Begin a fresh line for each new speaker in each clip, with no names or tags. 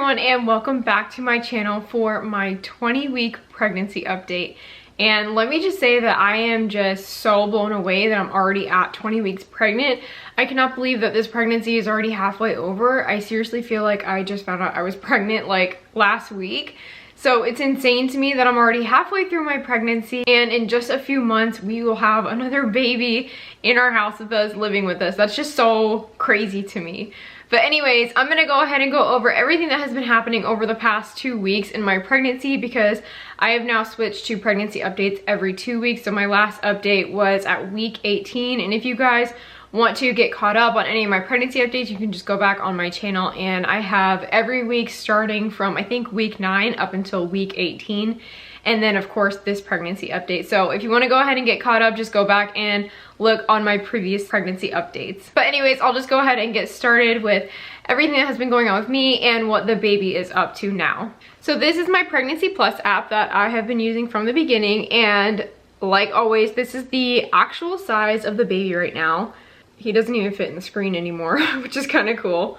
everyone, and welcome back to my channel for my 20-week pregnancy update. And let me just say that I am just so blown away that I'm already at 20 weeks pregnant. I cannot believe that this pregnancy is already halfway over. I seriously feel like I just found out I was pregnant like last week. So it's insane to me that I'm already halfway through my pregnancy, and in just a few months we will have another baby in our house with us, living with us. That's just so crazy to me. But anyways, I'm gonna go ahead and go over everything that has been happening over the past 2 weeks in my pregnancy, because I have now switched to pregnancy updates every 2 weeks. So my last update was at week 18, and if you guys want to get caught up on any of my pregnancy updates, you can just go back on my channel, and I have every week starting from I think week 9 up until week 18, and then of course this pregnancy update. So if you want to go ahead and get caught up, just go back and look on my previous pregnancy updates. But anyways, I'll just go ahead and get started with everything that has been going on with me and what the baby is up to now. So this is my Pregnancy Plus app that I have been using from the beginning, and like always, this is the actual size of the baby right now. He doesn't even fit in the screen anymore, which is kind of cool.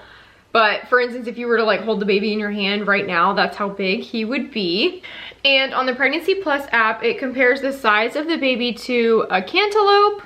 But for instance, if you were to like hold the baby in your hand right now, that's how big he would be. And on the Pregnancy Plus app, it compares the size of the baby to a cantaloupe,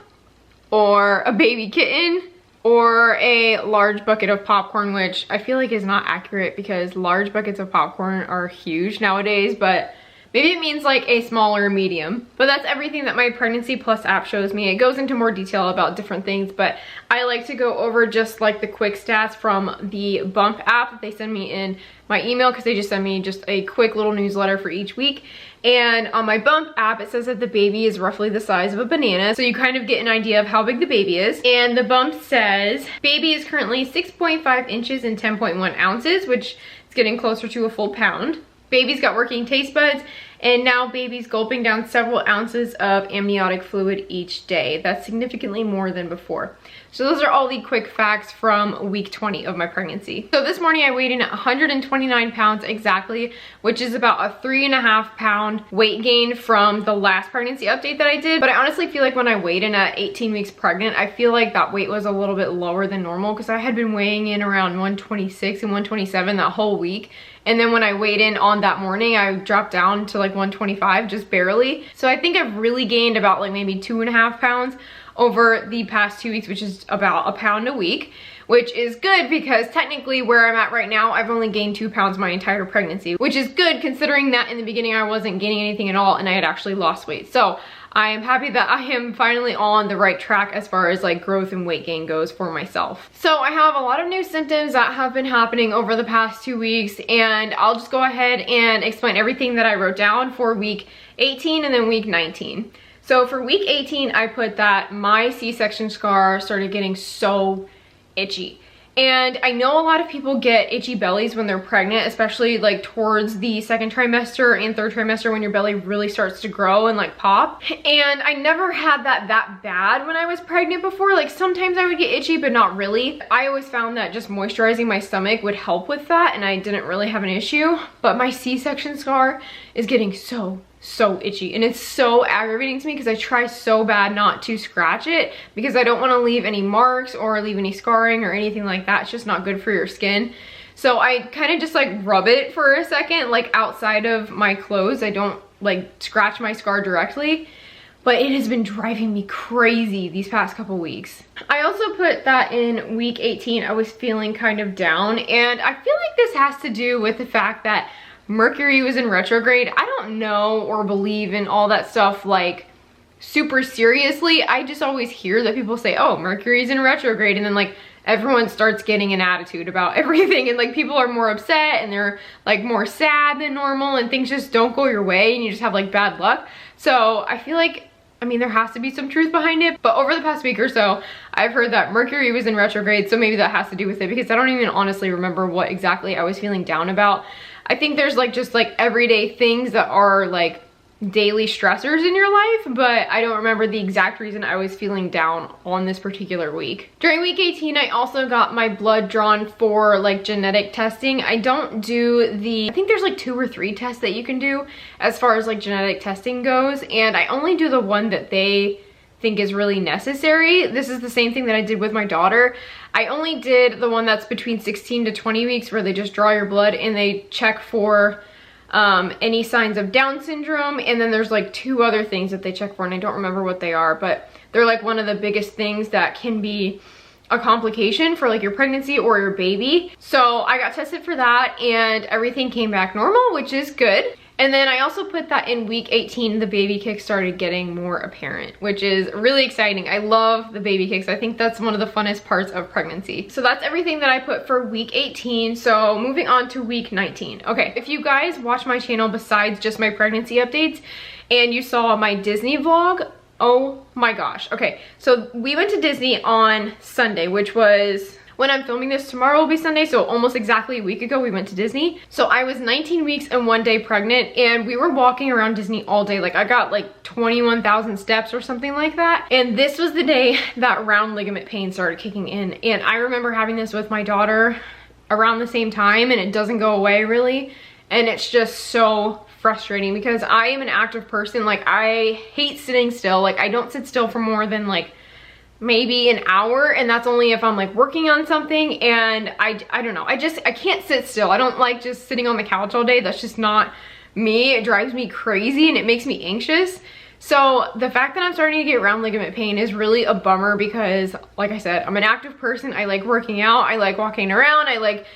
or a baby kitten, or a large bucket of popcorn, which I feel like is not accurate because large buckets of popcorn are huge nowadays, but maybe it means like a smaller medium. But that's everything that my Pregnancy Plus app shows me. It goes into more detail about different things, but I like to go over just like the quick stats from the Bump app that they send me in my email, because they just send me just a quick little newsletter for each week. And on my Bump app, it says that the baby is roughly the size of a banana, so you kind of get an idea of how big the baby is. And the Bump says baby is currently 6.5 inches and 10.1 ounces, which is getting closer to a full pound. Baby's got working taste buds, and now baby's gulping down several ounces of amniotic fluid each day. That's significantly more than before. So those are all the quick facts from week 20 of my pregnancy. So this morning I weighed in at 129 pounds exactly, which is about a 3.5 pound weight gain from the last pregnancy update that I did. But I honestly feel like when I weighed in at 18 weeks pregnant, I feel like that weight was a little bit lower than normal, because I had been weighing in around 126 and 127 that whole week. And then when I weighed in on that morning, I dropped down to like 125, just barely. So I think I've really gained about like maybe 2.5 pounds over the past 2 weeks, which is about a pound a week, which is good because technically where I'm at right now, I've only gained 2 pounds my entire pregnancy, which is good considering that in the beginning I wasn't gaining anything at all and I had actually lost weight. So I am happy that I am finally on the right track as far as like growth and weight gain goes for myself. So I have a lot of new symptoms that have been happening over the past 2 weeks, and I'll just go ahead and explain everything that I wrote down for week 18 and then week 19. So for week 18, I put that my C-section scar started getting so itchy. And I know a lot of people get itchy bellies when they're pregnant, especially like towards the second trimester and third trimester, when your belly really starts to grow and like pop. And I never had that bad when I was pregnant before. Like sometimes I would get itchy, but not really. I always found that just moisturizing my stomach would help with that, and I didn't really have an issue. But my C-section scar is getting so itchy, and it's so aggravating to me because I try so bad not to scratch it because I don't want to leave any marks or leave any scarring or anything like that. It's just not good for your skin. So I kind of just like rub it for a second, like outside of my clothes. I don't like scratch my scar directly, but it has been driving me crazy these past couple weeks. I also put that in week 18 I was feeling kind of down, and I feel like this has to do with the fact that Mercury was in retrograde. I don't know or believe in all that stuff like super seriously. I just always hear that people say, oh, Mercury's in retrograde, and then like everyone starts getting an attitude about everything, and like people are more upset and they're like more sad than normal, and things just don't go your way and you just have like bad luck. So I feel like, I mean, there has to be some truth behind it, but over the past week or so, I've heard that Mercury was in retrograde, so maybe that has to do with it, because I don't even honestly remember what exactly I was feeling down about. I think there's like just like everyday things that are like daily stressors in your life, but I don't remember the exact reason I was feeling down on this particular week. During week 18, I also got my blood drawn for like genetic testing. I don't do I think there's like 2 or 3 tests that you can do as far as like genetic testing goes, and I only do the one that they think is really necessary. This is the same thing that I did with my daughter. I only did the one that's between 16 to 20 weeks where they just draw your blood and they check for any signs of Down syndrome, and then there's like 2 other things that they check for, and I don't remember what they are, but they're like one of the biggest things that can be a complication for like your pregnancy or your baby. So I got tested for that and everything came back normal, which is good. And then I also put that in week 18, the baby kicks started getting more apparent, which is really exciting. I love the baby kicks. I think that's one of the funnest parts of pregnancy. So that's everything that I put for week 18. So moving on to week 19. Okay, if you guys watch my channel besides just my pregnancy updates and you saw my Disney vlog, oh my gosh. Okay, so we went to Disney on Sunday, which was, when I'm filming this, tomorrow will be Sunday, so almost exactly a week ago we went to Disney. So I was 19 weeks and 1 day pregnant, and we were walking around Disney all day. Like I got like 21,000 steps or something like that. And this was the day that round ligament pain started kicking in. And I remember having this with my daughter around the same time, and it doesn't go away really. And it's just so frustrating because I am an active person. Like I hate sitting still. Like I don't sit still for more than like maybe an hour, and that's only if I'm like working on something. And I don't know, I can't sit still. I don't like just sitting on the couch all day. That's just not me. It drives me crazy and it makes me anxious. So the fact that I'm starting to get round ligament pain is really a bummer because, like I said, I'm an active person. I like working out, I like walking around, I like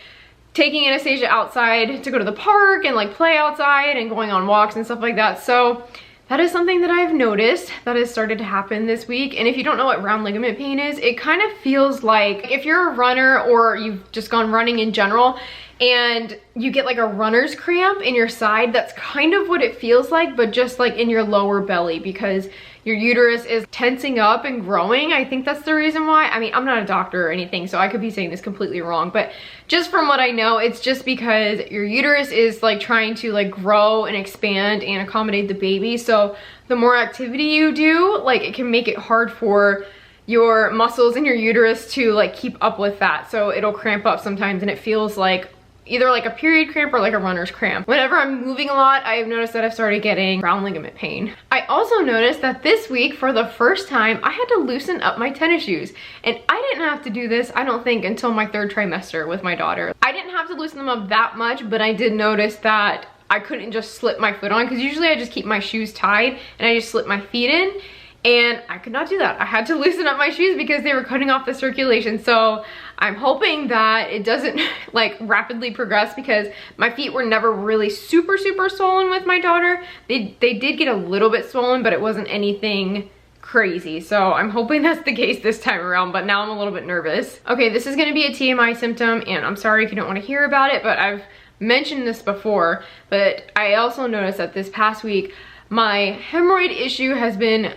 taking Anastasia outside to go to the park and like play outside and going on walks and stuff like that. So that is something that I've noticed that has started to happen this week. And if you don't know what round ligament pain is, it kind of feels like if you're a runner or you've just gone running in general and you get like a runner's cramp in your side, that's kind of what it feels like, but just like in your lower belly because your uterus is tensing up and growing. I think that's the reason why. I mean, I'm not a doctor or anything, so I could be saying this completely wrong, but just from what I know, it's just because your uterus is like trying to like grow and expand and accommodate the baby. So the more activity you do, like it can make it hard for your muscles in your uterus to like keep up with that. So it'll cramp up sometimes and it feels like either like a period cramp or like a runner's cramp. Whenever I'm moving a lot, I've noticed that I've started getting round ligament pain. I also noticed that this week, for the first time, I had to loosen up my tennis shoes. And I didn't have to do this, I don't think, until my 3rd trimester with my daughter. I didn't have to loosen them up that much, but I did notice that I couldn't just slip my foot on, because usually I just keep my shoes tied and I just slip my feet in. And I could not do that. I had to loosen up my shoes because they were cutting off the circulation. So I'm hoping that it doesn't like rapidly progress because my feet were never really super swollen with my daughter. They did get a little bit swollen, but it wasn't anything crazy. So I'm hoping that's the case this time around, but now I'm a little bit nervous. Okay, this is gonna be a TMI symptom, and I'm sorry if you don't wanna hear about it, but I've mentioned this before. But I also noticed that this past week, my hemorrhoid issue has been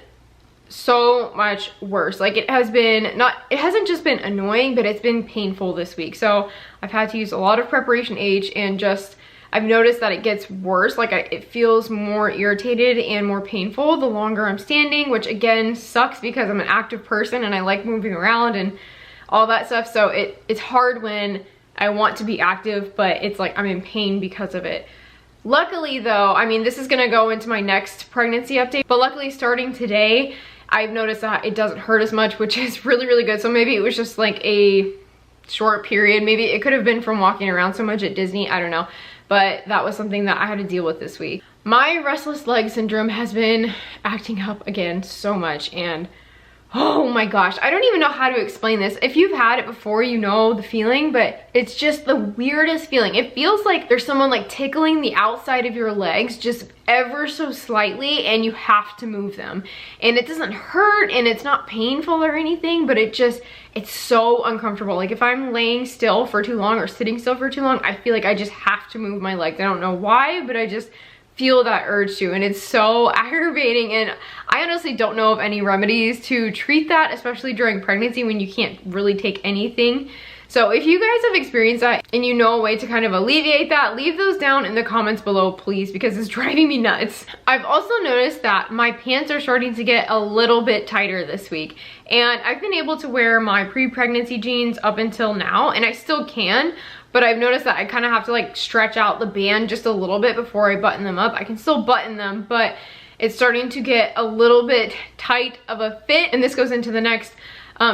so much worse. Like it hasn't just been annoying, but it's been painful this week. So I've had to use a lot of preparation H, and just I've noticed that it gets worse. Like it feels more irritated and more painful the longer I'm standing, which again sucks because I'm an active person and I like moving around and all that stuff. So it's hard when I want to be active, but it's like I'm in pain because of it. Luckily though, I mean, this is gonna go into my next pregnancy update, but luckily starting today, I've noticed that it doesn't hurt as much, which is really good. So maybe it was just like a short period. Maybe it could have been from walking around so much at Disney, I don't know. But that was something that I had to deal with this week. My restless leg syndrome has been acting up again so much, and oh my gosh, I don't even know how to explain this. If you've had it before, you know the feeling, but it's just the weirdest feeling. It feels like there's someone like tickling the outside of your legs just ever so slightly, and you have to move them. And it doesn't hurt and it's not painful or anything, but it's so uncomfortable. Like if I'm laying still for too long or sitting still for too long, I feel like I just have to move my legs. I don't know why, but I just feel that urge to, and it's so aggravating. And I honestly don't know of any remedies to treat that, especially during pregnancy when you can't really take anything. So if you guys have experienced that and you know a way to kind of alleviate that, leave those down in the comments below, please, because it's driving me nuts. I've also noticed that my pants are starting to get a little bit tighter this week, and I've been able to wear my pre-pregnancy jeans up until now, and I still can, but I've noticed that I kind of have to like stretch out the band just a little bit before I button them up. I can still button them, but it's starting to get a little bit tight of a fit, and this goes into the next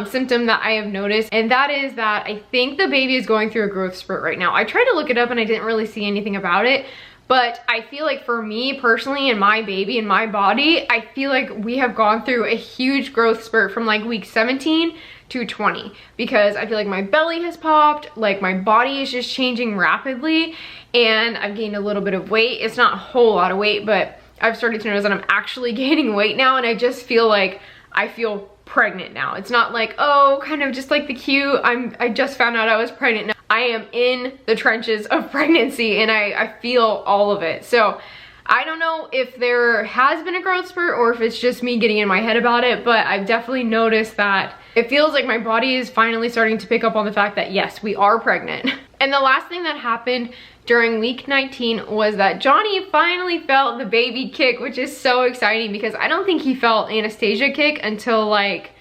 symptom that I have noticed, and that is that I think the baby is going through a growth spurt right now. I tried to look it up and I didn't really see anything about it, but I feel like for me personally and my baby and my body, I feel like we have gone through a huge growth spurt from like week 17 to 20, because I feel like my belly has popped, like my body is just changing rapidly, and I've gained a little bit of weight. It's not a whole lot of weight, but I've started to notice that I'm actually gaining weight now, and I just feel like I feel pregnant now. It's not like, oh, kind of just like the cute, I just found out I was pregnant. Now I am in the trenches of pregnancy, and I feel all of it. So I don't know if there has been a growth spurt or if it's just me getting in my head about it, but I've definitely noticed that it feels like my body is finally starting to pick up on the fact that yes, we are pregnant. And the last thing that happened during week 19 was that Johnny finally felt the baby kick, which is so exciting because I don't think he felt Anastasia kick until like,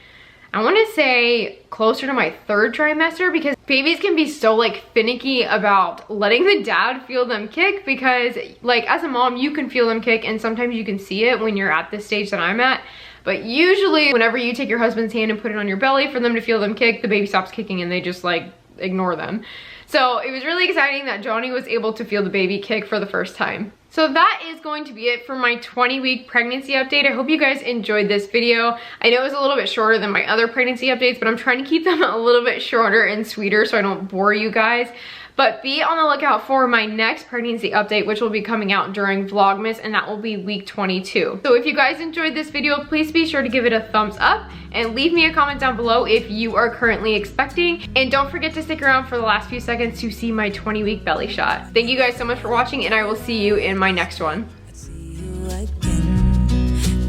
I want to say closer to my 3rd trimester, because babies can be so like finicky about letting the dad feel them kick, because like as a mom you can feel them kick and sometimes you can see it when you're at this stage that I'm at, but usually whenever you take your husband's hand and put it on your belly for them to feel them kick, the baby stops kicking and they just like ignore them. So it was really exciting that Johnny was able to feel the baby kick for the first time. So that is going to be it for my 20-week pregnancy update. I hope you guys enjoyed this video. I know it was a little bit shorter than my other pregnancy updates, but I'm trying to keep them a little bit shorter and sweeter so I don't bore you guys. But be on the lookout for my next pregnancy update, which will be coming out during Vlogmas, and that will be week 22. So if you guys enjoyed this video, please be sure to give it a thumbs up and leave me a comment down below if you are currently expecting. And don't forget to stick around for the last few seconds to see my 20-week belly shot. Thank you guys so much for watching, and I will see you in my next one.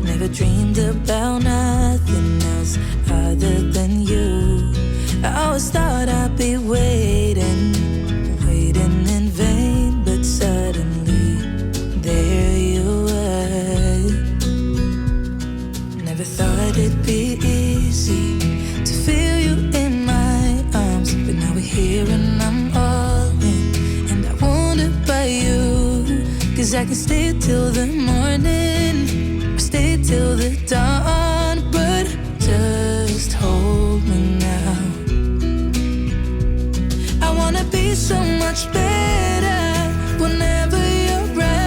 Never dreamed about nothing else other than you. I always thought I'd be waiting in vain, but suddenly there you were. Never thought it'd be easy to feel you in my arms, but now we're here and I'm all in, and I wonder about you, 'cause I can stay till the morning or stay till the dawn.